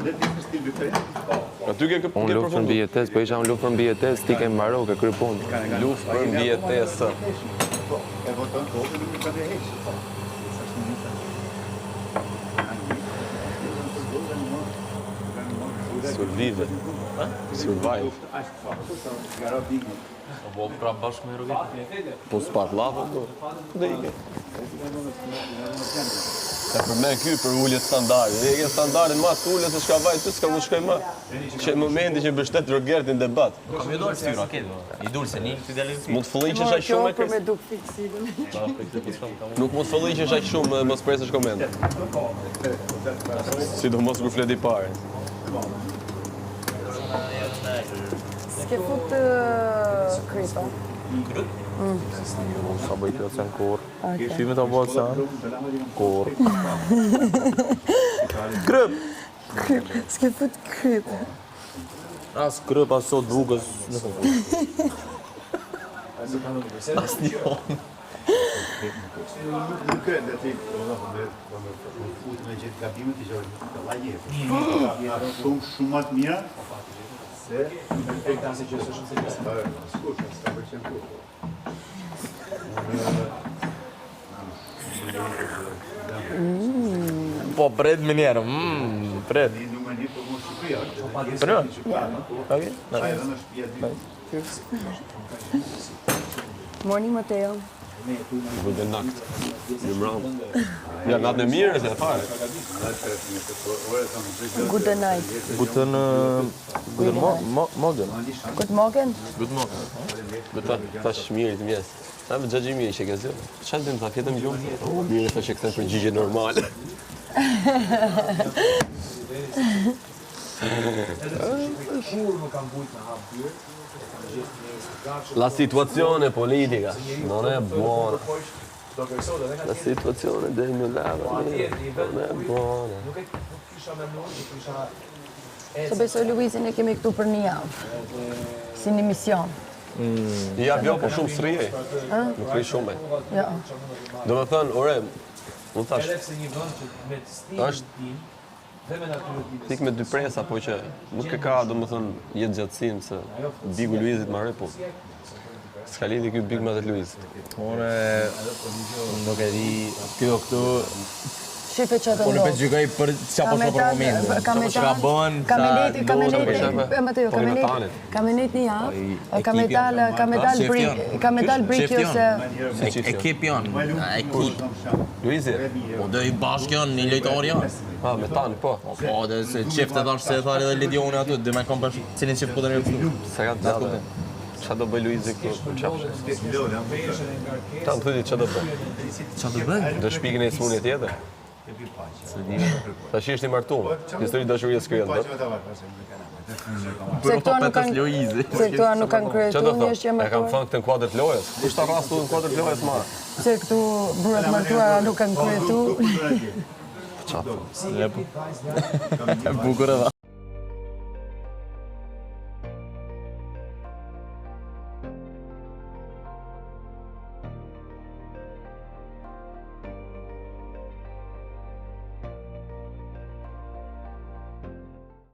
Aty ke Unë luft për mbi jetesë, po isha unë luft për mbi jetesë, ti ke mbaroj, ke kry punë. Luft për mbi jetesë. E voton kokën nuk ka dhe heq. Survive. Survive. Po prap bashkë me roget. Po s'pat lava, do. Dhe ike. E për me ky për ulljet standardi. Dhe ike standardin mas ulljet se shka vaj, s'ka mu shkoj ma. Që momenti që bështet Rogertin debat. Kam ju dorë styra, këtë. I dulë se një këtë dalë. Mund të fëlliqesh aq shumë e për me kres. duk fiksidën. Nuk mund të fëlliqesh aq shumë mos presësh komente. Sidomos kur flet i parë. S'ke fut krypa. Sa bëj kjo sen kur. Shime të bëhet sa. Kur. Kryp. S'ke fut kryp. As kryp, as sot drugës. As një honë. Nuk e dhe ti, futë me gjithë gabimet i gjërë të lajje. Shumë atë mira, se e ka se që është shumë se kësë. Skush, s'ka përqen kur. Po, pred me njerë, pred. Një numër një për mos Shqipëria. Për në? Shqipëria, no? Edhe në shtëpia dy. Morning, Mateo. Guten Nacht. Mirëmbrëma. Ja, natën e mirë se fare. Good night. Guten morgen. Good morning. Good morning. Guten tash mirë të mjes. Sa më xhaxhi mirë që ke zë. Çfarë dim ta fjetëm gjumë? Mirë tash që kthen përgjigje normale. La situazione politica non è buona. La situazione del Milano non è buona. Se besoj Luizin e kemi këtu për një javë. Si një mision. Ja, vjo, po shumë srije. Nuk rri shumë. Ja. Do me thënë, ore, më thash, është pik me dy presa, po që nuk e ka, do më thënë, jetë gjatësin, se bigu Luizit ma re, po s'ka lidhi ky big me atë Luizit. Unë nuk e di kjo këtu. Shife që të Unë ndodhë. pe gjykoj për qa po për momentin. Çka bën, Ka me net një javë, ka me dal briki ose... Ekip janë, ekip. Luizi? Po dhe i bashkë janë, një lojtar janë. Pa, me tani, po. Po dhe se qift e thash se e thari dhe Lidioni aty, dhe me kom për cilin qift po të nërë. Se ka të gjallë. Qa do bëj Luizi këtu për qafshë? Ta më thyti qa do bëj? Qa të bëj? Do shpikën e smunje tjetër? Ta shi është i martume, histori dashurije s'kryet bët. Se këtua nuk kanë kryetu, Qa do një është thë? E kam jemator. thënë këtë në kuadrët lojës? Kushtë ta rastu në kuadrët lojës ma? Se këtu burrat martuara nuk kanë kryetu. Qa? Bukur e dha.